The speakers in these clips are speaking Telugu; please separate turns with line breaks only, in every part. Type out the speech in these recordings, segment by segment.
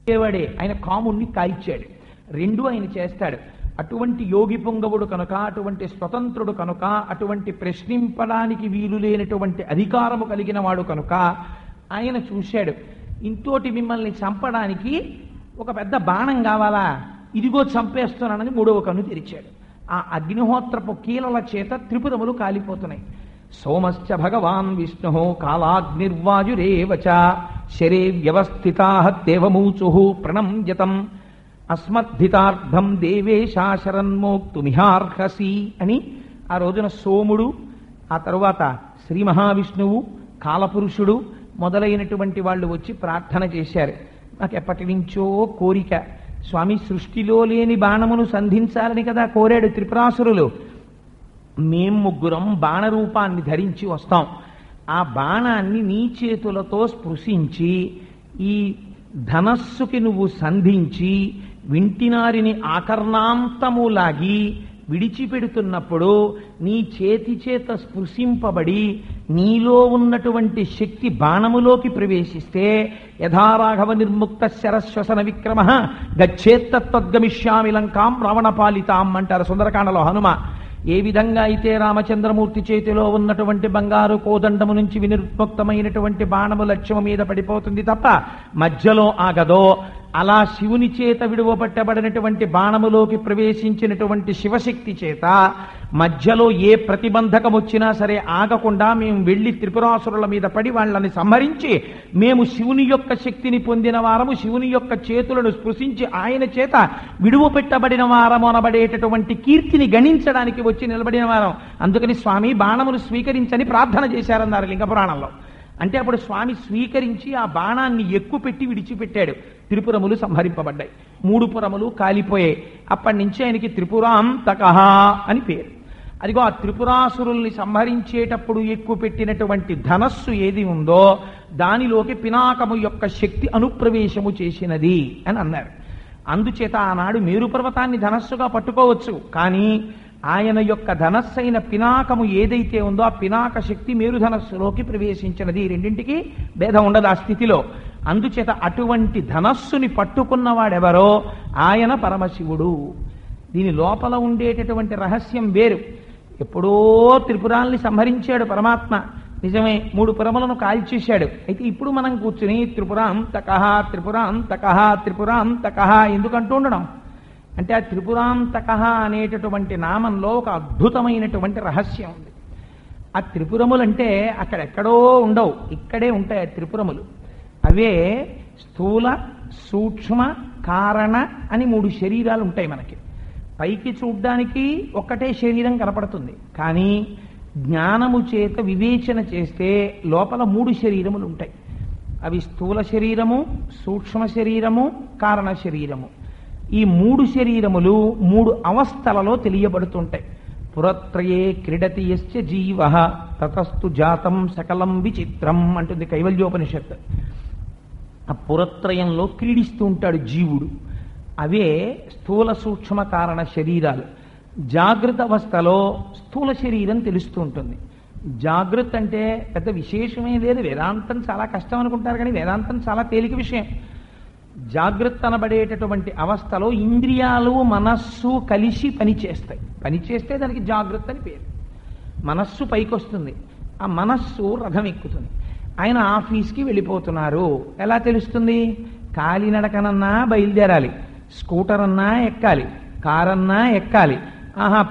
వాడే ఆయన కాముణ్ణి కాల్చాడు. రెండు ఆయన చేస్తాడు. అటువంటి యోగి పొంగవుడు కనుక, అటువంటి స్వతంత్రుడు కనుక, అటువంటి ప్రశ్నింపడానికి వీలు లేనటువంటి అధికారము కలిగిన వాడు కనుక ఆయన చూశాడు, ఇంతోటి మిమ్మల్ని చంపడానికి ఒక పెద్ద బాణం కావాలా, ఇదిగో చంపేస్తున్నానని మూడవ కన్ను తెరిచాడు. ఆ అగ్నిహోత్రపు కీలల చేత త్రిపురములు కాలిపోతున్నాయి. సోమశ్చ భగవాన్ విష్ణు కాలాగ్నిర్వాయురేవచ శరే వ్యవస్థితా దేవమూచు ప్రణమ్యతం అస్మద్ధితార్థం దేవేశా శరన్మోక్తుమిహార్హసి అని ఆ రోజున సోముడు, ఆ తరువాత శ్రీ మహావిష్ణువు, కాలపురుషుడు మొదలైనటువంటి వాళ్ళు వచ్చి ప్రార్థన చేశారు. నాకు ఎప్పటి నుంచో కోరిక, స్వామి సృష్టిలో లేని బాణమును సంధించాలని కదా కోరాడు త్రిపురాసురులు. మేం ముగ్గురం బాణరూపాన్ని ధరించి వస్తాం, ఆ బాణాన్ని నీ చేతులతో స్పృశించి ఈ ధనస్సుకి నువ్వు సంధించి వింటినారిని ఆకర్ణాంతము లాగి విడిచిపెడుతున్నప్పుడు నీ చేతి చేత స్పృశింపబడి నీలో ఉన్నటువంటి శక్తి బాణములోకి ప్రవేశిస్తే యథారాఘవ నిర్ముక్త శరశ్వసన విక్రమ గచ్చేత్తద్గమిష్యామి లంకాం రావణపాలితాం అంటారు సుందరకాండలో హనుమ. ఏ విధంగా అయితే రామచంద్రమూర్తి చేతిలో ఉన్నటువంటి బంగారు కోదండము నుంచి వినిర్ముక్తమైనటువంటి బాణము లక్ష్యము మీద పడిపోతుంది తప్ప మధ్యలో ఆగదో, అలా శివుని చేత విడువబట్టబడినటువంటి బాణములోకి ప్రవేశించినటువంటి శివశక్తి చేత మధ్యలో ఏ ప్రతిబంధకం వచ్చినా సరే ఆగకుండా మేము వెళ్లి త్రిపురాసురుల మీద పడి వాళ్ళని సంహరించి మేము శివుని యొక్క శక్తిని పొందిన వారము, శివుని యొక్క చేతులను స్పృశించి ఆయన చేత విడువపెట్టబడిన వారము అనబడేటటువంటి కీర్తిని గణించడానికి వచ్చి నిలబడిన వారం. అందుకని స్వామి బాణమును స్వీకరించని ప్రార్థన చేశారన్నారు లింగపురాణంలో. అంటే అప్పుడు స్వామి స్వీకరించి ఆ బాణాన్ని ఎక్కుపెట్టి విడిచిపెట్టాడు. త్రిపురములు సంహరింపబడ్డాయి, 3 పురములు కాలిపోయాయి. అప్పటి నుంచి ఆయనకి త్రిపురాంతకః అని పేరు. అదిగో ఆ త్రిపురాసురుల్ని సంహరించేటప్పుడు ఎక్కుపెట్టినటువంటి ధనస్సు ఏది ఉందో దానిలోకి పినాకము యొక్క శక్తి అనుప్రవేశము చేసినది అని అన్నారు. అందుచేత ఆనాడు మేరు పర్వతాన్ని ధనస్సుగా పట్టుకోవచ్చు, కానీ ఆయన యొక్క ధనస్సు అయిన పినాకము ఏదైతే ఉందో ఆ పినాక శక్తి మేరుధనస్సులోకి ప్రవేశించినది. రెండింటికి భేదం ఉండదు ఆ స్థితిలో. అందుచేత అటువంటి ధనస్సుని పట్టుకున్నవాడెవరో ఆయన పరమశివుడు. దీని లోపల ఉండేటటువంటి రహస్యం వేరు. ఎప్పుడో త్రిపురాల్ని సంహరించాడు పరమాత్మ, నిజమే, 3 పురములను కాల్చేశాడు. అయితే ఇప్పుడు మనం కూర్చుని త్రిపురాంతకః త్రిపురాంతకః త్రిపురాంతకః ఎందుకంటూ ఉండడం అంటే ఆ త్రిపురాంతకః అనేటటువంటి నామంలో ఒక అద్భుతమైనటువంటి రహస్యం ఉంది. ఆ త్రిపురములంటే అక్కడెక్కడో ఉండవు, ఇక్కడే ఉంటాయి ఆ త్రిపురములు. అవే స్థూల, సూక్ష్మ, కారణ అని 3 శరీరాలు ఉంటాయి మనకి. పైకి చూడ్డానికి ఒక్కటే శరీరం కనపడుతుంది, కానీ జ్ఞానము చేత వివేచన చేస్తే లోపల 3 శరీరములు ఉంటాయి. అవి స్థూల శరీరము, సూక్ష్మ శరీరము, కారణ శరీరము. ఈ 3 శరీరములు 3 అవస్థలలో తెలియబడుతుంటాయి. పురత్రయే క్రీడతి యస్య జీవః తతస్తు జాతం సకలం విచిత్రం అంటుంది కైవల్యోపనిషత్. ఆ పురత్రయంలో క్రీడిస్తూ ఉంటాడు జీవుడు. అవే స్థూల, సూక్ష్మ, కారణ శరీరాలు. జాగ్రత్త అవస్థలో స్థూల శరీరం తెలుస్తూ ఉంటుంది. జాగ్రత్త అంటే పెద్ద విశేషమే లేదు, వేదాంతం చాలా కష్టం అనుకుంటారు, కానీ వేదాంతం చాలా తేలిక విషయం. జాగ్రత్త అనబడేటటువంటి అవస్థలో ఇంద్రియాలు, మనస్సు కలిసి పనిచేస్తాయి. పనిచేస్తే దానికి జాగ్రత్త అని పేరు. మనస్సు పైకొస్తుంది, ఆ మనస్సు రథం ఎక్కుతుంది. ఆయన ఆఫీస్కి వెళ్ళిపోతున్నారు ఎలా తెలుస్తుంది? కాలినడకనన్నా బయలుదేరాలి, స్కూటర్ అన్నా ఎక్కాలి, కారన్నా ఎక్కాలి.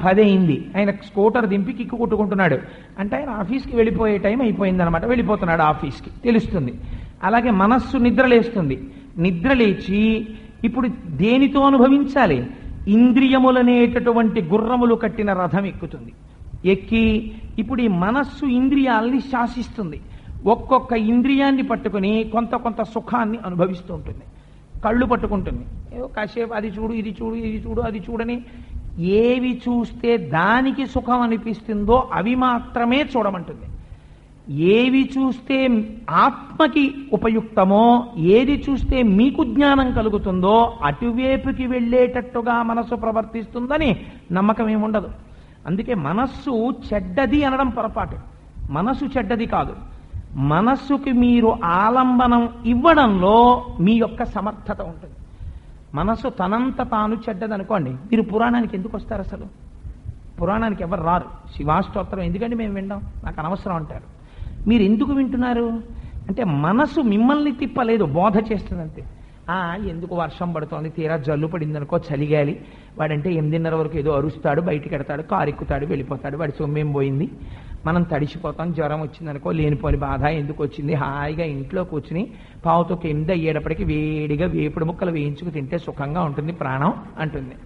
10 అయింది, ఆయన స్కూటర్ దింపి కిక్కు కొట్టుకుంటున్నాడు అంటే ఆయన ఆఫీస్కి వెళ్ళిపోయే టైం అయిపోయిందనమాట, వెళ్ళిపోతున్నాడు ఆఫీస్కి తెలుస్తుంది. అలాగే మనస్సు నిద్రలేస్తుంది, నిద్రలేచి ఇప్పుడు దేనితో అనుభవించాలి? ఇంద్రియములనేటటువంటి గుర్రములు కట్టిన రథం ఎక్కుతుంది. ఎక్కి ఇప్పుడు ఈ మనస్సు ఇంద్రియాలని శాసిస్తుంది. ఒక్కొక్క ఇంద్రియాన్ని పట్టుకుని కొంత కొంత సుఖాన్ని అనుభవిస్తూ ఉంటుంది. కళ్ళు పట్టుకుంటుంది, కాసేపు అది చూడు, ఇది చూడు, ఇది చూడు, అది చూడని ఏవి చూస్తే దానికి సుఖం అనిపిస్తుందో అవి మాత్రమే చూడమంటుంది. ఏవి చూస్తే ఆత్మకి ఉపయుక్తమో, ఏది చూస్తే మీకు జ్ఞానం కలుగుతుందో అటువైపుకి వెళ్ళేటట్టుగా మనస్సు ప్రవర్తిస్తుందని నమ్మకం ఏముండదు. అందుకే మనస్సు చెడ్డది అనడం పొరపాటు. మనస్సు చెడ్డది కాదు. మనస్సుకి మీరు ఆలంబనం ఇవ్వడంలో మీ యొక్క సమర్థత ఉంటుంది. మనస్సు తనంత తాను చెడ్డదనుకోండి, మీరు పురాణానికి ఎందుకు వస్తారు? అసలు పురాణానికి ఎవరు రారు. శివాష్టోత్తరం ఎందుకంటే మేము వింటాం, నాకు అనవసరం అంటారు. మీరు ఎందుకు వింటున్నారు అంటే మనసు మిమ్మల్ని తిప్పలేదు, బోధ చేస్తుందంతే. ఎందుకు వర్షం పడుతోంది, తీరా జల్లు పడింది అనుకో, చలిగాలి, వాడంటే 8:30 వరకు ఏదో అరుస్తాడు, బయటికి ఎడతాడు, కారెక్కుతాడు, వెళ్ళిపోతాడు, వాడి సొమ్మేం పోయింది, మనం తడిసిపోతాం, జ్వరం వచ్చిందనుకో, లేనిపోని బాధ ఎందుకు వచ్చింది, హాయిగా ఇంట్లో కూర్చుని పావుతో 8 అయ్యేటప్పటికి వేడిగా వేపుడు ముక్కలు వేయించుకు తింటే సుఖంగా ఉంటుంది ప్రాణం అంటుంది.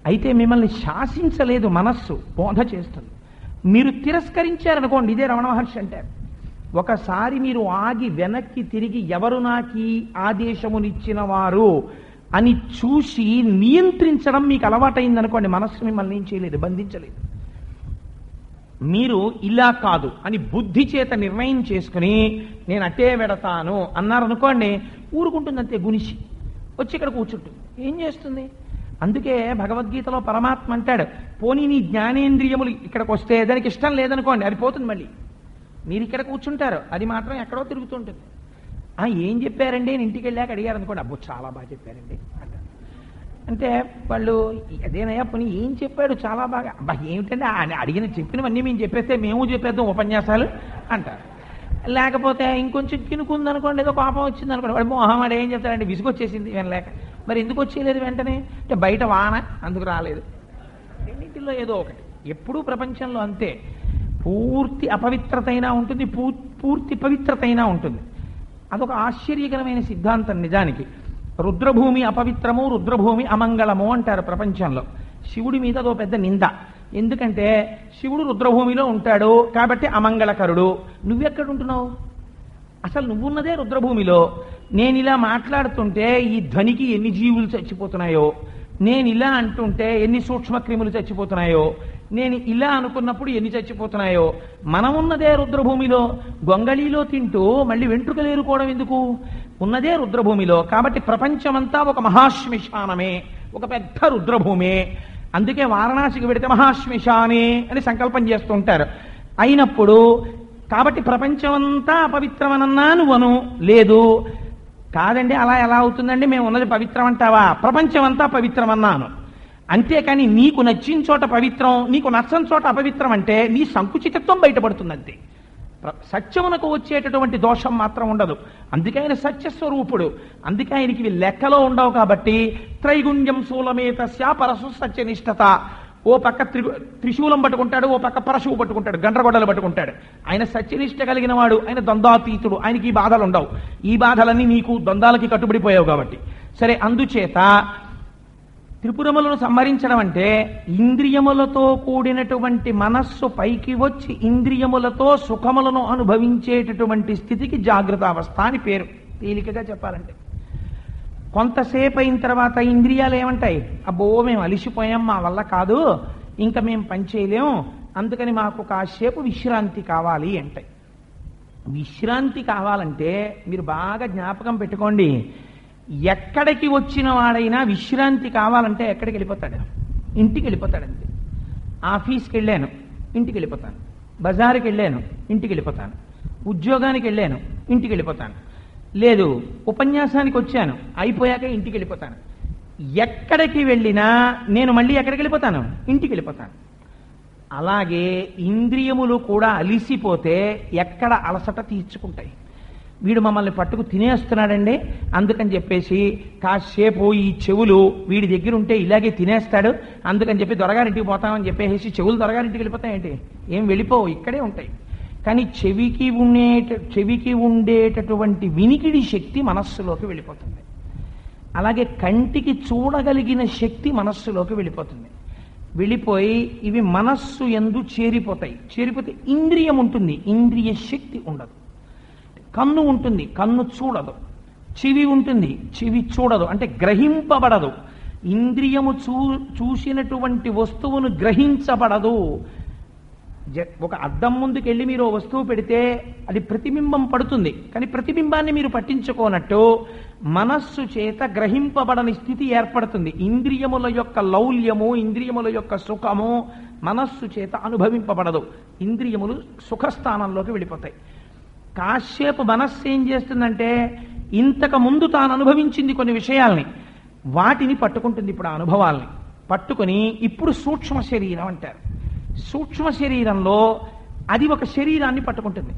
అయితే మిమ్మల్ని శాసించలేదు మనస్సు, బోధ చేస్తుంది. మీరు తిరస్కరించారనుకోండి, ఇదే రమణ మహర్షి అంటారు, ఒకసారి మీరు ఆగి వెనక్కి తిరిగి ఎవరు నాకీ ఆదేశమునిచ్చిన వారు అని చూసి నియంత్రించడం మీకు అలవాటైందనుకోండి, మనస్సు మిమ్మల్ని ఏం చేయలేదు, బంధించలేదు. మీరు ఇలా కాదు అని బుద్ధి చేత నిర్ణయం చేసుకుని నేను అట్టే వెడతాను అన్నారనుకోండి, ఊరుకుంటుంది అంతే, గునిసి వచ్చి ఇక్కడ కూర్చుంటుంది. ఏం చేస్తుంది? అందుకే భగవద్గీతలో పరమాత్మ అంటాడు, పోనీ నీ జ్ఞానేంద్రియములు ఇక్కడికి వస్తే దానికి ఇష్టం లేదనుకోండి, అది పోతుంది, మళ్ళీ మీరు ఇక్కడ కూర్చుంటారు, అది మాత్రం ఎక్కడో తిరుగుతుంటుంది. ఏం చెప్పారండి నేను ఇంటికి వెళ్ళాక అడిగారు అనుకోండి, అబ్బో చాలా బాగా చెప్పారండి అంటారు. అంటే వాళ్ళు అదేనయ్యా పోనీ ఏం చెప్పాడు చాలా బాగా, అబ్బా ఏమిటంటే అడిగిన చెప్పినవన్నీ మేము చెప్పేస్తే మేము చెప్పేద్దాం ఉపన్యాసాలు అంటారు. లేకపోతే ఇంకొంచెం కినుకుందనుకోండి, ఏదో కోపం వచ్చింది అనుకోండి, వాడు మొహమాడు ఏం చెప్తారంటే విసుగొచ్చేసింది వినలేక. మరి ఎందుకు వచ్చేయలేదు వెంటనే అంటే బయట వాన అందుకు రాలేదు. రెండింటిలో ఏదో ఒకటి. ఎప్పుడూ ప్రపంచంలో అంతే, పూర్తి అపవిత్రత అయినా ఉంటుంది, పూర్తి పవిత్రత అయినా ఉంటుంది. అదొక ఆశ్చర్యకరమైన సిద్ధాంతం నిజానికి. రుద్రభూమి అపవిత్రము, రుద్రభూమి అమంగళము అంటారు ప్రపంచంలో. శివుడి మీద అదో పెద్ద నింద. ఎందుకంటే శివుడు రుద్రభూమిలో ఉంటాడు కాబట్టి అమంగళకరుడు. నువ్వెక్కడుంటున్నావు? అసలు నువ్వున్నదే రుద్రభూమిలో. నేను ఇలా మాట్లాడుతుంటే ఈ ధ్వనికి ఎన్ని జీవులు చచ్చిపోతున్నాయో, నేను ఇలా అంటుంటే ఎన్ని సూక్ష్మ క్రిములు చచ్చిపోతున్నాయో, నేను ఇలా అనుకున్నప్పుడు ఎన్ని చచ్చిపోతున్నాయో. మనమున్నదే రుద్రభూమిలో. గొంగళిలో తింటూ మళ్ళీ వెంట్రుకలు ఏరుకోవడం ఎందుకు? ఉన్నదే రుద్రభూమిలో. కాబట్టి ప్రపంచమంతా ఒక మహాశ్మశానమే, ఒక పెద్ద రుద్రభూమే. అందుకే వారణాసికి వెడితే మహాశ్మశానే అని సంకల్పం చేస్తుంటారు. అయినప్పుడు కాబట్టి ప్రపంచమంతా అపవిత్రమనన్నా నువ్వను లేదు. కాదండి అలా ఎలా అవుతుందండి, మేము ఉన్నది పవిత్రం అంటావా? ప్రపంచం అంతా పవిత్రం అన్నాను. అంతేకాని నీకు నచ్చిన చోట పవిత్రం, నీకు నచ్చని చోట అపవిత్రం అంటే నీ సంకుచితత్వం బయటపడుతుంది అంతే. సత్యమునకు వచ్చేటటువంటి దోషం మాత్రం ఉండదు. అందుకే ఆయన సత్యస్వరూపుడు. అందుకే ఆయనకి ఇవి లెక్కలో ఉండవు. కాబట్టి త్రైగుణ్యం శూలమేతస్య పరశు సత్యనిష్టత. ఓ పక్క త్రిశూలం పట్టుకుంటాడు, ఓ పక్క పరశువు పట్టుకుంటాడు, గండ్రగొడ్డలు పట్టుకుంటాడు. ఆయన సత్యనిష్ట కలిగిన వాడు, ఆయన ద్వంద్వాతీతుడు. ఆయనకి ఈ బాధలు ఉండవు. ఈ బాధలన్నీ నీకు ద్వంద్వాలకి కట్టుబడిపోయావు కాబట్టి. సరే, అందుచేత త్రిపురములను సంహరించడం అంటే ఇంద్రియములతో కూడినటువంటి మనస్సు పైకి వచ్చి ఇంద్రియములతో సుఖములను అనుభవించేటటువంటి స్థితికి జాగృత అవస్థ అని పేరు. తేలికగా చెప్పాలంటే కొంతసేపు అయిన తర్వాత ఇంద్రియాలు ఏమంటాయి? అబ్బో మేము అలిసిపోయాం, మా వల్ల కాదు, ఇంకా మేము పని చేయలేం, అందుకని మాకు కాసేపు విశ్రాంతి కావాలి అంటాయి. విశ్రాంతి కావాలంటే మీరు బాగా జ్ఞాపకం పెట్టుకోండి, ఎక్కడికి వచ్చిన వాడైనా విశ్రాంతి కావాలంటే ఎక్కడికి వెళ్ళిపోతాడు? ఇంటికి వెళ్ళిపోతాడు అంతే. ఆఫీస్కి వెళ్ళాను, ఇంటికి వెళ్ళిపోతాను. బజారుకి వెళ్ళాను, ఇంటికి వెళ్ళిపోతాను. ఉద్యోగానికి వెళ్ళాను, ఇంటికి వెళ్ళిపోతాను. లేదు, ఉపన్యాసానికి వచ్చాను, అయిపోయాక ఇంటికి వెళ్ళిపోతాను. ఎక్కడికి వెళ్ళినా నేను మళ్ళీ ఎక్కడికి వెళ్ళిపోతాను? ఇంటికి వెళ్ళిపోతాను. అలాగే ఇంద్రియములు కూడా అలిసిపోతే ఎక్కడ అలసట తీర్చుకుంటాయి. వీడు మమ్మల్ని పట్టుకు తినేస్తున్నాడండి, అందుకని చెప్పేసి కాసేపు ఈ చెవులు వీడి దగ్గర ఉంటే ఇలాగే తినేస్తాడు, అందుకని చెప్పి దొరగారింటికి పోతామని చెప్పేసి చెవులు దొరగారింటికి వెళ్ళిపోతాయండి. ఏం వెళ్ళిపోవు, ఇక్కడే ఉంటాయి. కానీ చెవికి ఉండేటటువంటి వినికిడి శక్తి మనస్సులోకి వెళ్ళిపోతుంది. అలాగే కంటికి చూడగలిగిన శక్తి మనస్సులోకి వెళ్ళిపోతుంది. వెళ్ళిపోయి ఇవి మనస్సు యందు చేరిపోతాయి. చేరిపోతే ఇంద్రియం ఉంటుంది, ఇంద్రియ శక్తి ఉండదు. కన్ను ఉంటుంది, కన్ను చూడదు. చెవి ఉంటుంది, చెవి చూడదు, అంటే గ్రహింపబడదు. ఇంద్రియము చూసినటువంటి వస్తువును గ్రహించబడదు. ఒక అద్దం ముందుకు వెళ్ళి మీరు వస్తువు పెడితే అది ప్రతిబింబం పడుతుంది, కానీ ప్రతిబింబాన్ని మీరు పట్టించుకోనట్టు మనస్సు చేత గ్రహింపబడని స్థితి ఏర్పడుతుంది. ఇంద్రియముల యొక్క లౌల్యము, ఇంద్రియముల యొక్క సుఖము మనస్సు చేత అనుభవింపబడదు. ఇంద్రియములు సుఖస్థానంలోకి వెళ్ళిపోతాయి. కాసేపు మనస్సు ఏం చేస్తుందంటే ఇంతకు ముందు తాను అనుభవించింది కొన్ని విషయాల్ని, వాటిని పట్టుకుంటుంది. ఇప్పుడు ఆ అనుభవాల్ని పట్టుకుని ఇప్పుడు సూక్ష్మ శరీరం అంటారు. సూక్ష్మ శరీరంలో అది ఒక శరీరాన్ని పట్టుకుంటుంది.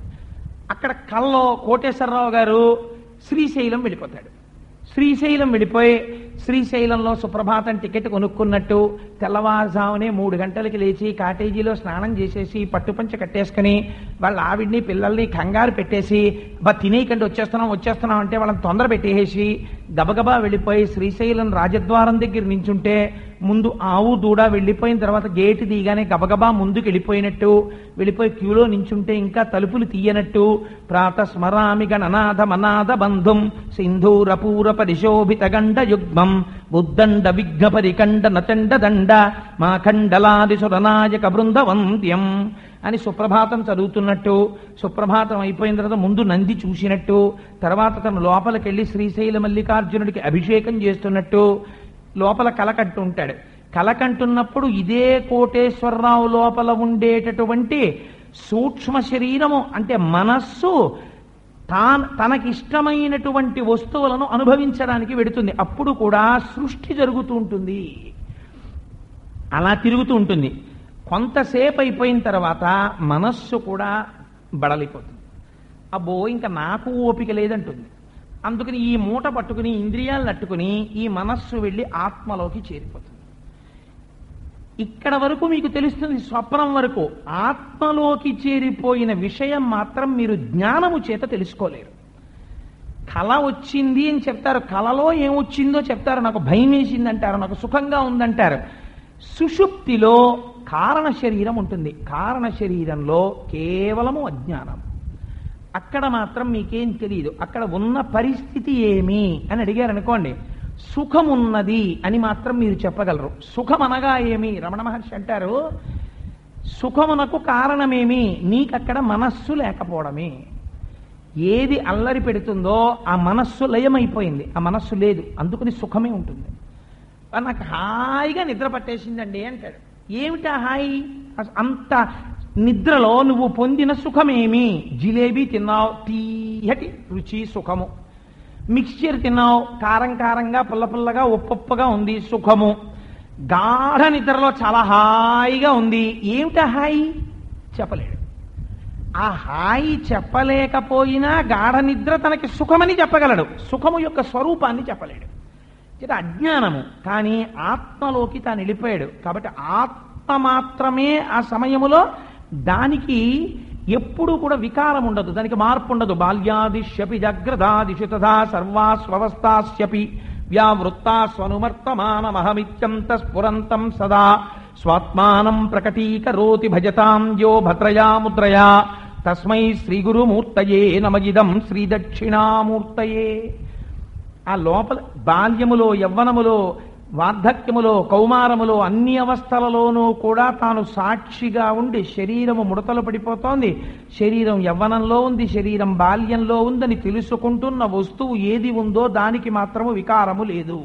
అక్కడ కల్లో కోటేశ్వరరావు గారు శ్రీశైలం వెళ్ళిపోతాడు. శ్రీశైలం వెళ్ళిపోయి శ్రీశైలంలో సుప్రభాతం టికెట్ కొనుక్కున్నట్టు తెల్లవారుజామునే 3 గంటలకి లేచి కాటేజీలో స్నానం చేసేసి పట్టుపంచ కట్టేసుకుని వాళ్ళ ఆవిడ్ని పిల్లల్ని కంగారు పెట్టేసి తినేయకండి వచ్చేస్తున్నాం అంటే వాళ్ళని తొందర పెట్టేసి గబగబా వెళ్ళిపోయి శ్రీశైలం రాజద్వారం దగ్గర నించుంటే ముందు ఆవు దూడ వెళ్ళిపోయిన తర్వాత గేటు దిగానే గబగబా ముందుకు వెళ్ళిపోయి క్యూలో నించుంటే ఇంకా తలుపులు తీయనట్టు ప్రాతస్మరామి గణనాథ మనాథ బంధుం సింధూరపూర పరిశోభిత గండ యుగ్మం బుద్దండ విఘ్న పరికండ నచండ దండ మా ఖండలాది సురనాయక బృందవంత్యం అని సుప్రభాతం చదువుతున్నట్టు, సుప్రభాతం అయిపోయిన తర్వాత ముందు నంది చూసినట్టు, తర్వాత తను లోపలికెళ్ళి శ్రీశైల మల్లికార్జునుడికి అభిషేకం చేస్తున్నట్టు లోపల కలకంటుంటాడు. కలకంటున్నప్పుడు ఇదే కోటేశ్వరరావు లోపల ఉండేటటువంటి సూక్ష్మ శరీరము అంటే మనస్సు తనకిష్టమైనటువంటి వస్తువులను అనుభవించడానికి వెడుతుంది. అప్పుడు కూడా సృష్టి జరుగుతూ ఉంటుంది, అలా తిరుగుతూ ఉంటుంది. కొంతసేపు అయిపోయిన తర్వాత మనస్సు కూడా బడలిపోతుంది. అబ్బో ఇంకా నాకు ఓపిక లేదంటుంది. అందుకని ఈ మూట పట్టుకుని ఇంద్రియాలను అట్టుకుని ఈ మనస్సు వెళ్ళి ఆత్మలోకి చేరిపోతుంది. ఇక్కడ వరకు మీకు తెలుస్తుంది. స్వప్నం వరకు ఆత్మలోకి చేరిపోయిన విషయం మాత్రం మీరు జ్ఞానము చేత తెలుసుకోలేరు. కళ వచ్చింది అని చెప్తారు, కళలో ఏమొచ్చిందో చెప్తారు, నాకు భయం వేసింది అంటారు, నాకు సుఖంగా ఉందంటారు. సుషుప్తిలో కారణ శరీరం ఉంటుంది. కారణ శరీరంలో కేవలము అజ్ఞానం. అక్కడ మాత్రం మీకేం తెలియదు. అక్కడ ఉన్న పరిస్థితి ఏమి అని అడిగారు అనుకోండి, సుఖమున్నది అని మాత్రం మీరు చెప్పగలరు. సుఖం అనగా ఏమి? రమణ మహర్షి అంటారు, సుఖమునకు కారణమేమి? నీకక్కడ మనస్సు లేకపోవడమే. ఏది అల్లరి పెడుతుందో ఆ మనస్సు లయమైపోయింది, ఆ మనస్సు లేదు, అందుకని సుఖమే ఉంటుంది. నాకు హాయిగా నిద్ర పట్టేసిందండి అంటాడు. ఏమిటా హాయి? అంత నిద్రలో నువ్వు పొందిన సుఖమేమి? జిలేబీ తిన్నావు, తీయటి రుచి సుఖము. మిక్స్చర్ తిన్నావు, కారం కారంగా పుల్ల పుల్లగా ఉప్పగా ఉంది, సుఖము. గాఢ నిద్రలో చాలా హాయిగా ఉంది. ఏమిటా హాయి? చెప్పలేడు. ఆ హాయి చెప్పలేకపోయినా గాఢ నిద్ర తనకి సుఖమని చెప్పగలడు, సుఖము యొక్క స్వరూపాన్ని చెప్పలేడు. అజ్ఞానము. కానీ ఆత్మలోకి తాను వెళ్ళిపోయాడు కాబట్టి ఆత్మ మాత్రమే ఆ సమయములో దానికి ఎప్పుడు కూడా వికారం ఉండదు, దానికి మార్పు ఉండదు. బాల్యాదిశ్యపి జాగ్రత్తాదిషు తథా సర్వాస్వవస్థాస్యపి వ్యావృత్తా స్వనుమర్తమానమహమిత్యంత స్ఫురంతం సదా స్వాత్మానం ప్రకటీకరోతి భజతాం యో భద్రయా ముద్రయా తస్మై శ్రీ గురుమూర్తయే నమగిదం శ్రీ దక్షిణామూర్తయే. ఆ లోపల బాల్యములో, యవ్వనములో, వార్ధక్యములో, కౌమారములో అన్ని అవస్థలలోనూ కూడా తాను సాక్షిగా ఉండి శరీరము ముడతలు పడిపోతోంది, శరీరం యవ్వనంలో ఉంది, శరీరం బాల్యంలో ఉందని తెలుసుకుంటున్న వస్తువు ఏది ఉందో దానికి మాత్రము వికారము లేదు.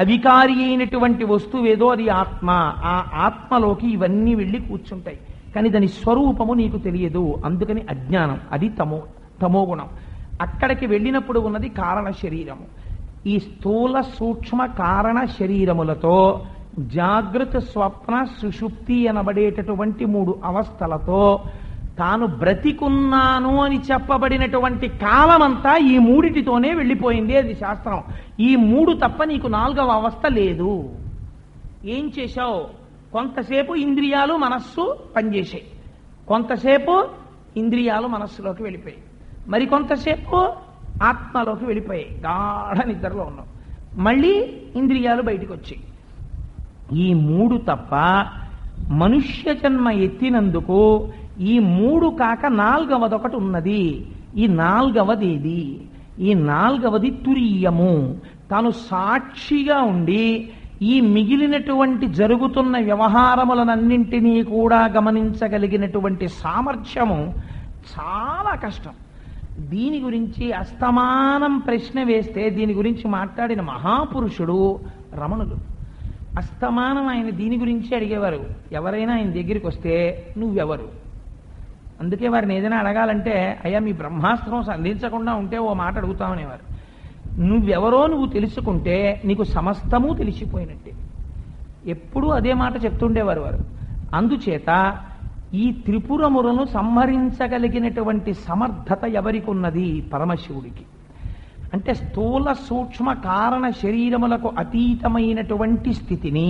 అవికారి అయినటువంటి వస్తువు ఏదో అది ఆత్మ. ఆ ఆత్మలోకి ఇవన్నీ వెళ్ళి కూర్చుంటాయి, కానీ దాని స్వరూపము నీకు తెలియదు. అందుకని అజ్ఞానం, అది తమోగుణం. అక్కడికి వెళ్ళినప్పుడు ఉన్నది కారణ శరీరము. ఈ స్థూల సూక్ష్మ కారణ శరీరములతో జాగృత స్వప్న సుషుప్తి అనబడేటటువంటి 3 అవస్థలతో తాను బ్రతికున్నాను అని చెప్పబడినటువంటి కాలమంతా ఈ 3 వెళ్ళిపోయింది. అది శాస్త్రం. ఈ 3 తప్ప నీకు 4వ అవస్థ లేదు. ఏం చేశావు? కొంతసేపు ఇంద్రియాలు మనస్సు పనిచేసాయి, కొంతసేపు ఇంద్రియాలు మనస్సులోకి వెళ్ళిపోయాయి, మరి కొంతసేపు ఆత్మలోకి వెళ్ళిపోయాయి, గాఢ నిద్రలో ఉన్నాం, మళ్ళీ ఇంద్రియాలు బయటికి వచ్చాయి. ఈ 3 తప్ప మనుష్య జన్మ ఎత్తినందుకు ఈ 3 కాక 4వది ఒకటి ఉన్నది. ఈ 4వది ఏది? ఈ 4వది తురీయము. తాను సాక్షిగా ఉండి ఈ మిగిలినటువంటి జరుగుతున్న వ్యవహారములనన్నింటినీ కూడా గమనించగలిగినటువంటి సామర్థ్యము చాలా కష్టం. దీని గురించి అస్తమానం ప్రశ్న వేస్తే దీని గురించి మాట్లాడిన మహాపురుషుడు రమణుడు. అస్తమానం ఆయన దీని గురించి అడిగేవారు. ఎవరైనా ఆయన దగ్గరికి వస్తే నువ్వెవరు, అందుకే వారిని ఏదైనా అడగాలంటే అయ్యా మీ బ్రహ్మాస్త్రం సంధించకుండా ఉంటే ఓ మాట అడుగుతామనేవారు. నువ్వెవరో నువ్వు తెలుసుకుంటే నీకు సమస్తము తెలిసిపోయినట్టే. ఎప్పుడూ అదే మాట చెప్తుండేవారు వారు. అందుచేత ఈ త్రిపురములను సంహరించగలిగినటువంటి సమర్థత ఎవరికి ఉన్నది? పరమశివుడికి. అంటే స్థూల సూక్ష్మ కారణ శరీరములకు అతీతమైనటువంటి స్థితిని,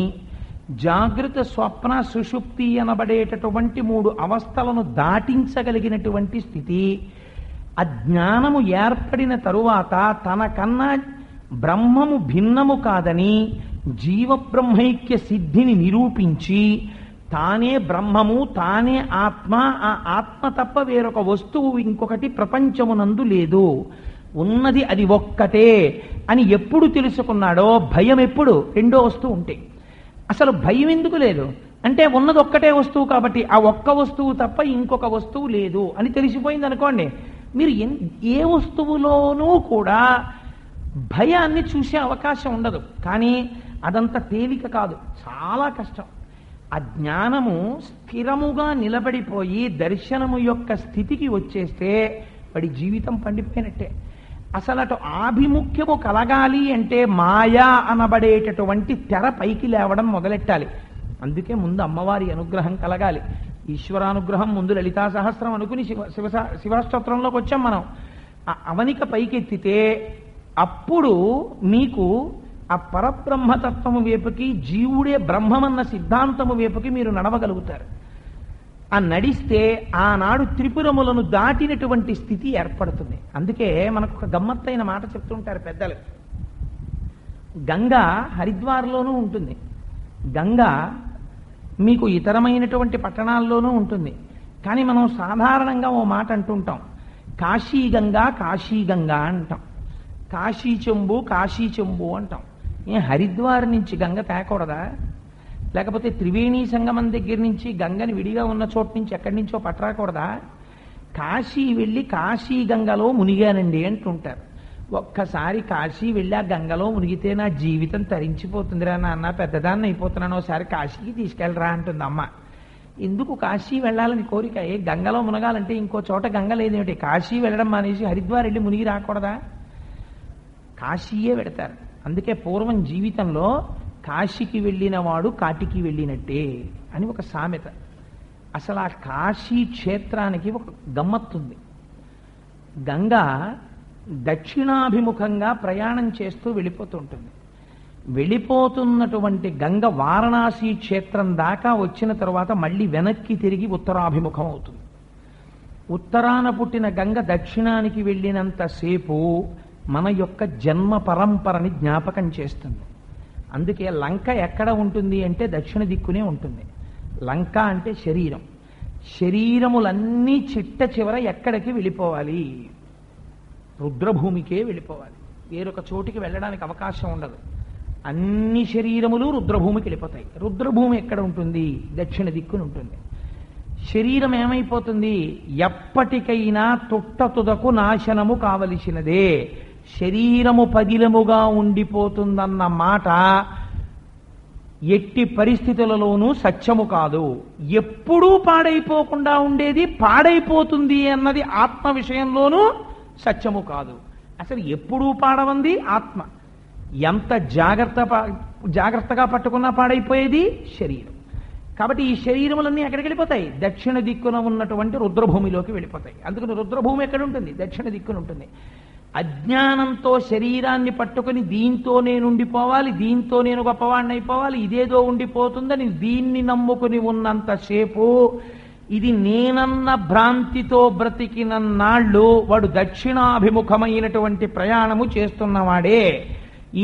జాగృత స్వప్న సుషుప్తి అనబడేటటువంటి 3 అవస్థలను దాటించగలిగినటువంటి స్థితి, అజ్ఞానము ఏర్పడిన తరువాత తనకన్నా బ్రహ్మము భిన్నము కాదని జీవబ్రహ్మైక్య సిద్ధిని నిరూపించి తానే బ్రహ్మము, తానే ఆత్మ, ఆ ఆత్మ తప్ప వేరొక వస్తువు ఇంకొకటి ప్రపంచమునందు లేదు, ఉన్నది అది ఒక్కటే అని ఎప్పుడు తెలుసుకున్నాడో, భయం ఎప్పుడు రెండో వస్తువు ఉంటే. అసలు భయం ఎందుకు లేదు అంటే ఉన్నది ఒక్కటే వస్తువు కాబట్టి ఆ ఒక్క వస్తువు తప్ప ఇంకొక వస్తువు లేదు అని తెలిసిపోయింది అనుకోండి. మీరు ఏ వస్తువులోనూ కూడా భయాన్ని చూసే అవకాశం ఉండదు. కానీ అదంత తేలిక కాదు, చాలా కష్టం. ఆ జ్ఞానము స్థిరముగా నిలబడిపోయి దర్శనము యొక్క స్థితికి వచ్చేస్తే వాడి జీవితం పండిపోయినట్టే. అసలు అటు ఆభిముఖ్యము కలగాలి అంటే మాయా అనబడేటటువంటి తెర పైకి లేవడం మొదలెట్టాలి. అందుకే ముందు అమ్మవారి అనుగ్రహం కలగాలి. ఈశ్వరానుగ్రహం ముందు లలితా సహస్రం అనుకుని శివాష్టోత్రంలోకి వచ్చాం మనం. ఆ అవనిక పైకెత్తితే అప్పుడు మీకు ఆ పరబ్రహ్మతత్వము వైపుకి, జీవుడే బ్రహ్మమన్న సిద్ధాంతము వైపుకి మీరు నడవగలుగుతారు. ఆ నడిస్తే ఆనాడు త్రిపురములను దాటినటువంటి స్థితి ఏర్పడుతుంది. అందుకే మనకు ఒక గమ్మత్తైన మాట చెప్తుంటారు పెద్దలు. గంగా హరిద్వార్లోనూ ఉంటుంది, గంగా మీకు ఇతరమైనటువంటి పట్టణాల్లోనూ ఉంటుంది. కానీ మనం సాధారణంగా ఓ మాట అంటుంటాం, కాశీగంగా కాశీగంగా అంటాం, కాశీ చెంబు అంటాం. హరిద్వార్ నుంచి గంగ తేకూడదా? లేకపోతే త్రివేణి సంగమం దగ్గర నుంచి గంగని విడిగా ఉన్న చోటు నుంచి ఎక్కడి నుంచో పట్టరాకూడదా? కాశీ వెళ్ళి కాశీ గంగలో మునిగానండి అంటుంటారు. ఒక్కసారి కాశీ వెళ్ళి ఆ గంగలో మునిగితే నా జీవితం తరించిపోతుందిరా నాన్న, పెద్దదాన్ని అయిపోతున్నాను, ఒకసారి కాశీకి తీసుకెళ్ళరా అంటుంది అమ్మ. ఎందుకు కాశీ వెళ్ళాలని కోరిక? గంగలో మునగాలంటే ఇంకో చోట గంగ లేదేమిటి? కాశీ వెళ్ళడం మానేసి హరిద్వార్ వెళ్ళి మునిగి రాకూడదా? కాశీయే వెడతారు. అందుకే పూర్వం జీవితంలో కాశీకి వెళ్ళిన వాడు కాటికి వెళ్ళినట్టే అని ఒక సామెత. అసలు ఆ కాశీ క్షేత్రానికి ఒక గమ్మత్తుంది. గంగ దక్షిణాభిముఖంగా ప్రయాణం చేస్తూ వెళ్ళిపోతుంటుంది. వెళ్ళిపోతున్నటువంటి గంగ వారణాసి క్షేత్రం దాకా వచ్చిన తరువాత మళ్ళీ వెనక్కి తిరిగి ఉత్తరాభిముఖం అవుతుంది. ఉత్తరాన పుట్టిన గంగ దక్షిణానికి వెళ్ళినంతసేపు మన యొక్క జన్మ పరంపరని జ్ఞాపకం చేస్తుంది. అందుకే లంక ఎక్కడ ఉంటుంది అంటే దక్షిణ దిక్కునే ఉంటుంది. లంక అంటే శరీరం. శరీరములన్నీ చిట్ట చివర ఎక్కడికి వెళ్ళిపోవాలి? రుద్రభూమికే వెళ్ళిపోవాలి. వేరొక చోటికి వెళ్ళడానికి అవకాశం ఉండదు. అన్ని శరీరములు రుద్రభూమికి వెళ్ళిపోతాయి. రుద్రభూమి ఎక్కడ ఉంటుంది? దక్షిణ దిక్కున ఉంటుంది. శరీరం ఏమైపోతుంది? ఎప్పటికైనా తుట్టతుదకు నాశనము కావలసినదే. శరీరము పదిలముగా ఉండిపోతుందన్న మాట ఎట్టి పరిస్థితులలోనూ సత్యము కాదు. ఎప్పుడూ పాడైపోకుండా ఉండేది పాడైపోతుంది అన్నది ఆత్మ విషయంలోనూ సత్యము కాదు. అసలు ఎప్పుడూ పాడవంది ఆత్మ. ఎంత జాగ్రత్తగా పట్టుకున్నా పాడైపోయేది శరీరం. కాబట్టి ఈ శరీరములన్నీ ఎక్కడికి వెళ్ళిపోతాయి? దక్షిణ దిక్కున ఉన్నటువంటి రుద్రభూమిలోకి వెళ్ళిపోతాయి. అందుకని రుద్రభూమి ఎక్కడ ఉంటుంది? దక్షిణ దిక్కున ఉంటుంది. అజ్ఞానంతో శరీరాన్ని పట్టుకుని దీంతో నేను ఉండిపోవాలి, దీంతో నేను గొప్పవాడిని అయిపోవాలి, ఇదేదో ఉండిపోతుందని దీన్ని నమ్ముకుని ఉన్నంతసేపు ఇది నేనన్న భ్రాంతితో బ్రతికిన నాళ్ళు వాడు దక్షిణాభిముఖమైనటువంటి ప్రయాణము చేస్తున్నవాడే.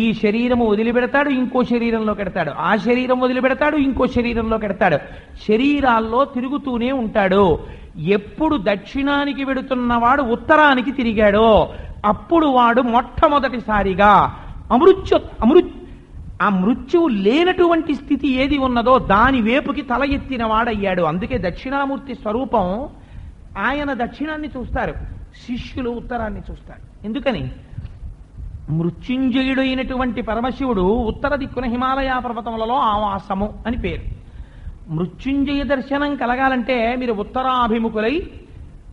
ఈ శరీరము వదిలిపెడతాడు, ఇంకో శరీరంలో కెడతాడు, ఆ శరీరం వదిలిపెడతాడు, ఇంకో శరీరంలో కెడతాడు, శరీరాల్లో తిరుగుతూనే ఉంటాడు. ఎప్పుడు దక్షిణానికి వెడుతున్నవాడు ఉత్తరానికి తిరిగాడో అప్పుడు వాడు మొట్టమొదటిసారిగా ఆ మృత్యువు లేనటువంటి స్థితి ఏది ఉన్నదో దాని వేపుకి తల ఎత్తిన వాడయ్యాడు. అందుకే దక్షిణామూర్తి స్వరూపం ఆయన దక్షిణాన్ని చూస్తారు, శిష్యులు ఉత్తరాన్ని చూస్తారు. ఎందుకని? మృత్యుంజయుడైనటువంటి పరమశివుడు ఉత్తర దిక్కున హిమాలయ పర్వతములలో ఆవాసము అని పేరు. మృత్యుంజయ దర్శనం కలగాలంటే మీరు ఉత్తరాభిముఖులై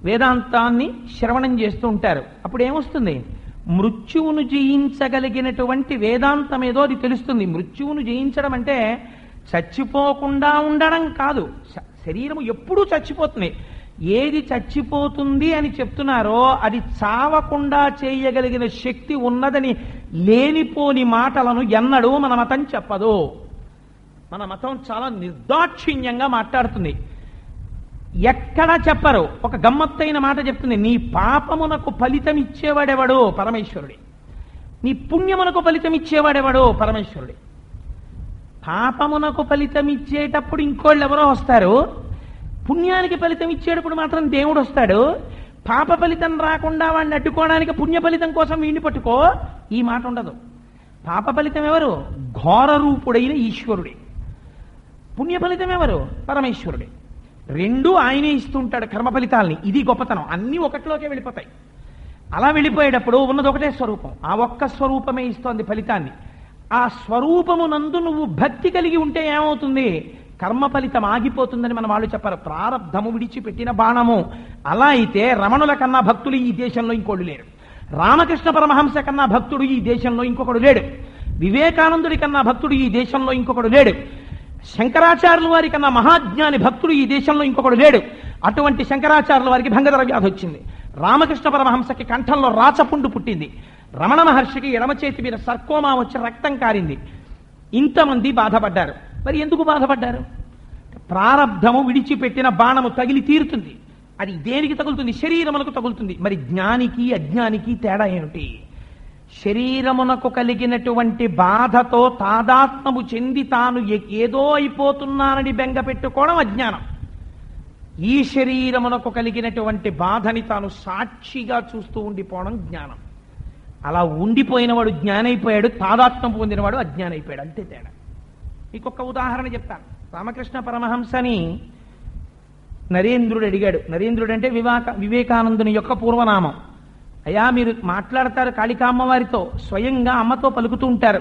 వేదాంతాన్ని శ్రవణం చేస్తూ ఉంటారు. అప్పుడు ఏమొస్తుంది? మృత్యువును జయించగలిగినటువంటి వేదాంతం ఏదో అది తెలుస్తుంది. మృత్యువును జయించడం అంటే చచ్చిపోకుండా ఉండడం కాదు. శరీరము ఎప్పుడూ చచ్చిపోతుంది. ఏది చచ్చిపోతుంది అని చెప్తున్నారో అది చావకుండా చేయగలిగిన శక్తి ఉన్నదని లేనిపోని మాటలను ఎన్నడూ మన మతం చెప్పదు. మన మతం చాలా నిర్దాక్షిణ్యంగా మాట్లాడుతుంది. ఎక్కడా చెప్పరు. ఒక గమ్మత్తైన మాట చెప్తుంది, నీ పాపమునకు ఫలితం ఇచ్చేవాడెవడో పరమేశ్వరుడే, నీ పుణ్యమునకు ఫలితం ఇచ్చేవాడెవడో పరమేశ్వరుడే. పాపమునకు ఫలితం ఇచ్చేటప్పుడు ఇంకోళ్ళు ఎవరో వస్తారు, పుణ్యానికి ఫలితం ఇచ్చేటప్పుడు మాత్రం దేవుడు వస్తాడు. పాప ఫలితం రాకుండా వాడిని అడ్డుకోవడానికి పుణ్య ఫలితం కోసం వీడిని పట్టుకో, ఈ మాట ఉండదు. పాప ఫలితం ఎవరు? ఘోర రూపుడైన ఈశ్వరుడే. పుణ్య ఫలితం ఎవరు? పరమేశ్వరుడే. రెండూ ఆయనే ఇస్తుంటాడు కర్మ ఫలితాలని. ఇది గొప్పతనం. అన్నీ ఒకటిలోకే వెళ్ళిపోతాయి. అలా వెళ్ళిపోయేటప్పుడు ఉన్నది ఒకటే స్వరూపం. ఆ ఒక్క స్వరూపమే ఇస్తోంది ఫలితాన్ని. ఆ స్వరూపమునందు నువ్వు భక్తి కలిగి ఉంటే ఏమవుతుంది? కర్మ ఫలితం ఆగిపోతుందని మన వాళ్ళు చెప్పారు. ప్రారబ్ధము విడిచిపెట్టిన బాణము. అలా అయితే రమణుల కన్నా భక్తులు ఈ దేశంలో ఇంకోడు లేరు. రామకృష్ణ పరమహంస కన్నా భక్తుడు ఈ దేశంలో ఇంకొకడు లేడు. వివేకానందుడి కన్నా భక్తుడు ఈ దేశంలో ఇంకొకడు లేడు. శంకరాచార్యుల వారి కన్నా మహాజ్ఞాని భక్తుడు ఈ దేశంలో ఇంకొకడు లేడు. అటువంటి శంకరాచార్యుల వారికి భంగధర వ్యాధి వచ్చింది. రామకృష్ణ పరమహంసకి కంఠంలో రాచపుండు పుట్టింది. రమణ మహర్షికి ఎడమ చేతి మీద సర్కోమా వచ్చి రక్తం కారింది. ఇంతమంది బాధపడ్డారు. మరి ఎందుకు బాధపడ్డారు? ప్రారబ్ధము విడిచిపెట్టిన బాణము తగిలి తీరుతుంది. అది దేనికి తగులుతుంది? శరీరములకు తగులుతుంది. మరి జ్ఞానికి అజ్ఞానికి తేడా ఏమిటి? శరీరమునకు కలిగినటువంటి బాధతో తాదాత్మము చెంది తాను ఏదో అయిపోతున్నానని బెంగ పెట్టుకోవడం అజ్ఞానం. ఈ శరీరమునకు కలిగినటువంటి బాధని తాను సాక్షిగా చూస్తూ ఉండిపోవడం జ్ఞానం. అలా ఉండిపోయినవాడు జ్ఞానైపోయాడు, తాదాత్మ్యం పొందినవాడు అజ్ఞానైపోయాడు. అంతే తేడా. ఇంకొక ఉదాహరణ చెప్తాను. రామకృష్ణ పరమహంసని నరేంద్రుడు అడిగాడు. నరేంద్రుడు అంటే వివేకానందుని యొక్క పూర్వనామం. అయ్యా, మీరు మాట్లాడతారు కాళికామ్మవారితో, స్వయంగా అమ్మతో పలుకుతూ ఉంటారు.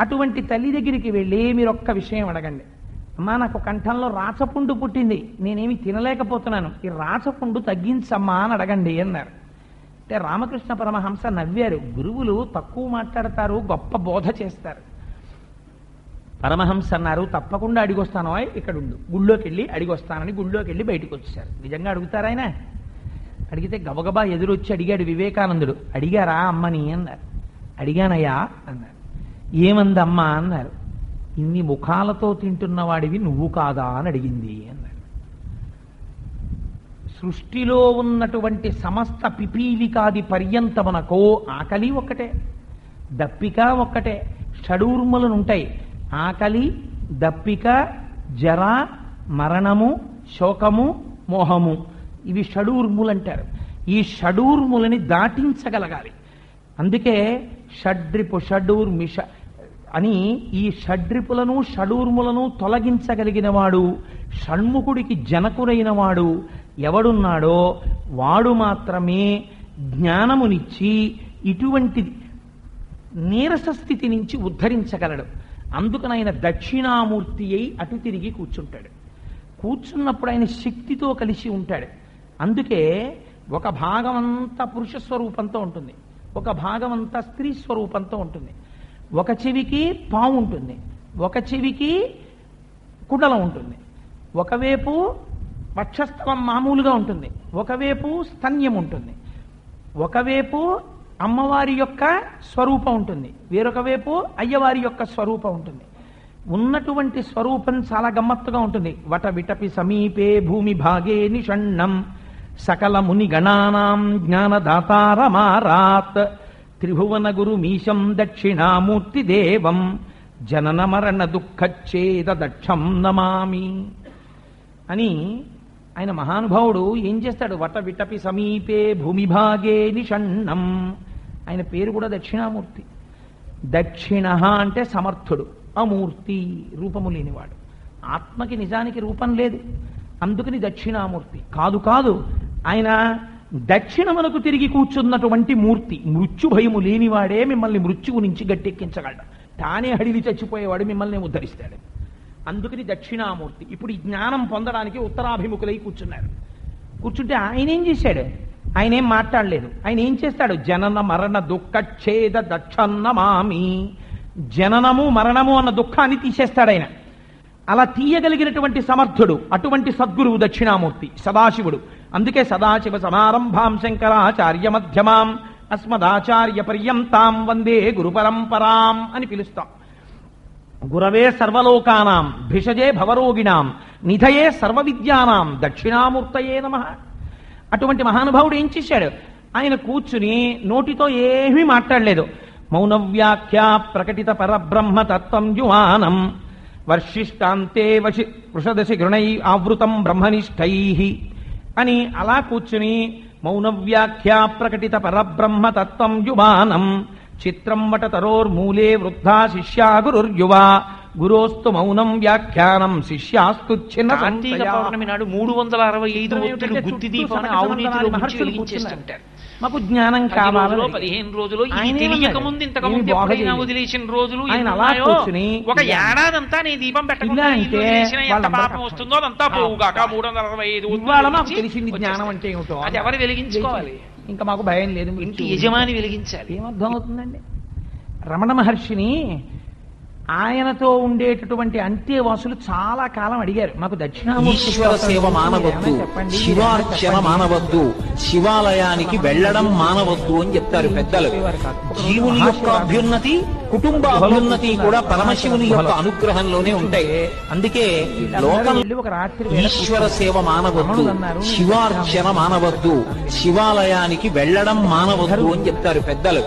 అటువంటి తల్లి దగ్గరికి వెళ్ళి మీరు ఒక్క విషయం అడగండి. అమ్మా, నాకు కంఠంలో రాచపుండు పుట్టింది, నేనేమి తినలేకపోతున్నాను, ఈ రాచపుండు తగ్గించమ్మా అని అడగండి అన్నారు. అంటే రామకృష్ణ పరమహంస నవ్వారు. గురువులు తక్కువ మాట్లాడతారు, గొప్ప బోధ చేస్తారు. పరమహంస అన్నారు, తప్పకుండా అడిగొస్తాను, ఇక్కడ ఉండు, గుళ్ళోకి వెళ్ళి అడిగొస్తానని గుళ్ళోకి వెళ్ళి బయటకు వచ్చేసారు. నిజంగా అడుగుతారు ఆయన? అడిగితే గబగబా ఎదురొచ్చి అడిగాడు వివేకానందుడు. అడిగారా అమ్మని అన్నారు. అడిగానయ్యా అన్నారు. ఏమందమ్మా అన్నారు. ఇన్ని ముఖాలతో తింటున్నవాడివి నువ్వు కాదా అని అడిగింది అన్నారు. సృష్టిలో ఉన్నటువంటి సమస్త పిపీలికాది పర్యంతమునకు ఆకలి ఒక్కటే, దప్పిక ఒక్కటే. షడూర్ములనుంటాయి: ఆకలి, దప్పిక, జర, మరణము, శోకము, మోహము. ఇవి షడూర్ములు అంటారు. ఈ షడూర్ములని దాటించగలగాలి. అందుకే షడ్రిపు షడూర్మిష అని ఈ షడ్రిపులను షడూర్ములను తొలగించగలిగిన వాడు, షణ్ముఖుడికి జనకుడైన వాడు ఎవడున్నాడో వాడు మాత్రమే జ్ఞానమునిచ్చి ఇటువంటి నీరస స్థితి నుంచి ఉద్ధరించగలడు. అందుకనైన దక్షిణామూర్తి అయి అటు తిరిగి కూర్చుంటాడు. కూర్చున్నప్పుడు ఆయన శక్తితో కలిసి ఉంటాడు. అందుకే ఒక భాగమంతా పురుష స్వరూపంతో ఉంటుంది, ఒక భాగమంతా స్త్రీ స్వరూపంతో ఉంటుంది. ఒక చెవికి పాము ఉంటుంది, ఒక చెవికి కుండలం ఉంటుంది, ఒకవైపు వక్షస్థలం మామూలుగా ఉంటుంది, ఒకవైపు స్తన్యం ఉంటుంది, ఒకవైపు అమ్మవారి యొక్క స్వరూపం ఉంటుంది, వేరొక వైపు అయ్యవారి యొక్క స్వరూపం ఉంటుంది. ఉన్నటువంటి స్వరూపం చాలా గమ్మత్తుగా ఉంటుంది. వట విటపి సమీపే భూమి భాగే నిషణ్ణం సకల ముని గణానాం జ్ఞానదాతారమారాత్ త్రిభువన గురు మీశం దక్షిణామూర్తి దేవం జనన మరణ దుఃఖచ్ఛేద దక్షం నమామి అని ఆయన మహానుభావుడు ఏం చేస్తాడు? వట విటపి సమీపే భూమి భాగే నిషణ్ణం. ఆయన పేరు కూడా దక్షిణామూర్తి. దక్షిణ అంటే సమర్థుడు, అమూర్తి రూపము లేనివాడు. ఆత్మకి నిజానికి రూపం లేదు, అందుకని దక్షిణామూర్తి. కాదు కాదు, ఆయన దక్షిణమునకు తిరిగి కూర్చున్నటువంటి మూర్తి. మృత్యు భయము లేనివాడే మిమ్మల్ని మృత్యువు నుంచి గట్టెక్కించగలడు. తానే హడిలి చచ్చిపోయేవాడు మిమ్మల్ని ఉద్ధరిస్తాడు. అందుకని దక్షిణామూర్తి. ఇప్పుడు ఈ జ్ఞానం పొందడానికి ఉత్తరాభిముఖులై కూర్చున్నారు. కూర్చుంటే ఆయన ఏం చేశాడు? ఆయన ఏం మాట్లాడలేదు. ఆయన ఏం చేస్తాడు? జనన మరణ దుఃఖచ్ఛేద దక్షన్నమామి. జననము మరణము అన్న దుఃఖాన్ని తీసేస్తాడు ఆయన. అలా తీయగలిగినటువంటి సమర్థుడు అటువంటి సద్గురువు దక్షిణామూర్తి సదాశివుడు. అందుకే సదాశివ సమారంభాం శంకరాచార్య మధ్యమాం అస్మదాచార్య పర్యంతాం వందే గురు పరంపరాం అని పిలుస్తాం. గురవే సర్వలోకానాం భిషజే భవరోగిణాం నిధయే సర్వ విద్యానాం దక్షిణామూర్తయే నమః. అటువంటి మహానుభావుడు ఏం చేశాడు? ఆయన కూర్చుని నోటితో ఏమీ మాట్లాడలేదు. మౌన వ్యాఖ్య ప్రకటిత పరబ్రహ్మ తత్వం యువానం వర్షిష్టాంతే వృషదశి గృణై ఆవృతం బ్రహ్మనిష్టై అని అలా కూర్చుని మౌన వ్యాఖ్య ప్రకటిత పరబ్రహ్మ తత్వం యువానం చిత్రం వటతరోర్మూలే వృద్ధా శిష్యా గురుర్యువా గురోస్తు మౌనం వ్యాఖ్యానం శిష్యాస్తు చిన్న.
కార్తీక పౌర్ణమి నాడు 365 ఒత్తులు గుత్తి దీపాన్ని ఆవునీతిలో ముంచి వెలిగించేస్తుంటారు.
మాకు జ్ఞానం కావాలి.
15 రోజులు తెలియక ముందు ఇంతకుముందు ఎప్పుడైనా వదిలేసిన రోజులు ఒక ఏడాదంతా నేను దీపం పెట్టకుండా ఎంత పాపం వస్తుందో అదంతా పోవుగాక 365
తెలిసింది జ్ఞానం అంటే ఏమిటో.
అది ఎవరు వెలిగించుకోవాలి?
ఇంకా మాకు భయం లేదు,
ఇంటి యజమాని వెలిగించాలి.
ఏమర్థం అవుతుందండి? రమణ మహర్షిని ఆయనతో ఉండేటటువంటి అంత్యవాసులు చాలా కాలం అడిగారు, మాకు
ఈశ్వర సేవ మానవద్దు, శివార్చన మానవద్దు, శివాలయానికి వెళ్ళడం మానవద్దు అని చెప్తారు పెద్దలు. జీవుని యొక్క అభ్యున్నతి, కుటుంబ అభ్యున్నతి కూడా పరమశివుని యొక్క అనుగ్రహంలోనే ఉంటాయి. అందుకే లోకం ఈశ్వర సేవ మానవద్దు, శివార్చన మానవద్దు, శివాలయానికి వెళ్ళడం మానవద్దు అని చెప్తారు పెద్దలు.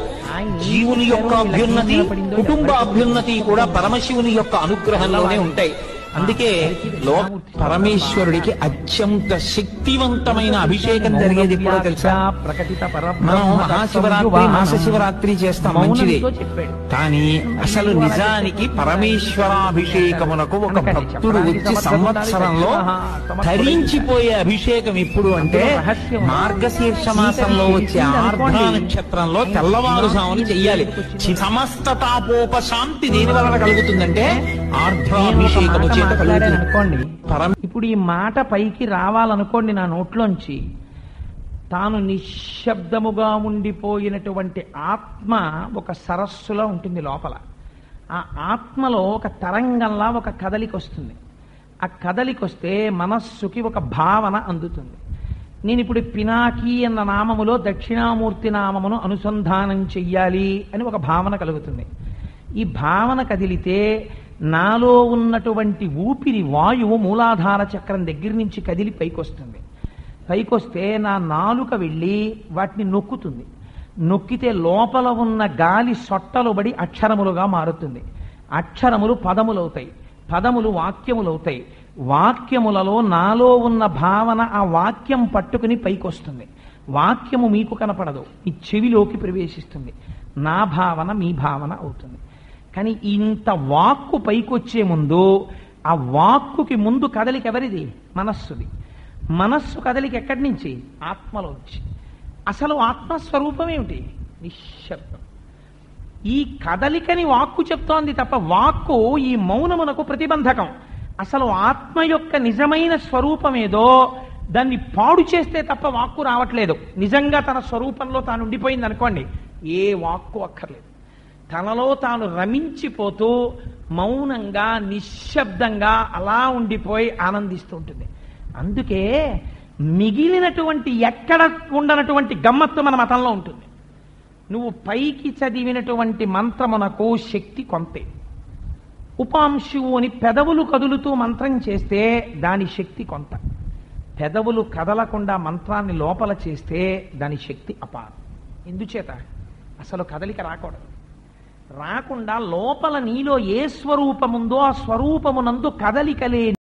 జీవుని యొక్క అభ్యున్నతి, కుటుంబ అభ్యున్నతి కూడా పరమశివుని యొక్క అనుగ్రహంలోనే ఉంటాయి. అందుకే పరమేశ్వరుడికి అత్యంత శక్తివంతమైన అభిషేకం జరిగేది కూడా తెలుసా? మనం మహాశివరాత్రి, మాసశివరాత్రి చేస్తాం, మంచిది. కానీ అసలు నిజానికి పరమేశ్వరాభిషేకమునకు ఒక భక్తుడు వచ్చి సంవత్సరంలో ధరించిపోయే అభిషేకం ఎప్పుడు అంటే మార్గశీర్ష మాసంలో వచ్చే ఆర్ద్ర నక్షత్రంలో తెల్లవారుజామున చెయ్యాలి. సమస్త తాపోపశాంతి దేని వలన కలుగుతుందంటే ఆర్ద్రాభిషేకము చేత
అనుకోండి. ఇప్పుడు ఈ మాట పైకి రావాలనుకోండి నా నోట్లోంచి, తాను నిశ్శబ్దముగా ఉండిపోయినటువంటి ఆత్మ ఒక సరస్సులో ఉంటుంది లోపల. ఆ ఆత్మలో ఒక తరంగంలా ఒక కదలిక వస్తుంది. ఆ కదలిక వస్తే మనస్సుకి ఒక భావన అందుతుంది. నేను ఇప్పుడు పినాకి అన్న నామములో దక్షిణామూర్తి నామమును అనుసంధానం చెయ్యాలి అని ఒక భావన కలుగుతుంది. ఈ భావన కదిలితే నాలో ఉన్నటువంటి ఊపిరి వాయువు మూలాధార చక్రం దగ్గర నుంచి కదిలి పైకొస్తుంది. పైకొస్తే నా నాలుక వెళ్ళి వాటిని నొక్కుతుంది. నొక్కితే లోపల ఉన్న గాలి సొట్టలు బడి అక్షరములుగా మారుతుంది. అక్షరములు పదములవుతాయి, పదములు వాక్యములవుతాయి. వాక్యములలో నాలో ఉన్న భావన ఆ వాక్యం పట్టుకుని పైకొస్తుంది. వాక్యము మీకు కనపడదు, మీ చెవిలోకి ప్రవేశిస్తుంది. నా భావన మీ భావన అవుతుంది. కానీ ఇంత వాక్కు పైకొచ్చే ముందు ఆ వాక్కుకి ముందు కదలిక ఎవరిది? మనస్సుది. మనస్సు కదలిక ఎక్కడి నుంచి? ఆత్మలోంచి. అసలు ఆత్మస్వరూపం ఏమిటి? నిశ్శబ్దం. ఈ కదలికని వాక్కు చెప్తోంది తప్ప వాక్కు ఈ మౌనమునకు ప్రతిబంధకం. అసలు ఆత్మ యొక్క నిజమైన స్వరూపం ఏదో దాన్ని పాడు చేస్తే తప్ప వాక్కు రావట్లేదు. నిజంగా తన స్వరూపంలో తాను ఉండిపోయింది అనుకోండి, ఏ వాక్కు అక్కర్లేదు. తనలో తాను రమించిపోతూ మౌనంగా నిశ్శబ్దంగా అలా ఉండిపోయి ఆనందిస్తూ ఉంటుంది. అందుకే మిగిలినటువంటి ఎక్కడ ఉండనటువంటి గమ్మత్తు మన మతంలో ఉంటుంది. నువ్వు పైకి చదివినటువంటి మంత్రమునకు శక్తి కొంతే. ఉపాంశువు అని పెదవులు కదులుతూ మంత్రం చేస్తే దాని శక్తి కొంత. పెదవులు కదలకుండా మంత్రాన్ని లోపల చేస్తే దాని శక్తి అపారం. ఎందుచేత? అసలు కదలిక రాకూడదు. రాకుండా లోపల నీలో ఏ స్వరూపముందో ఆ స్వరూపమునందు కదలికలే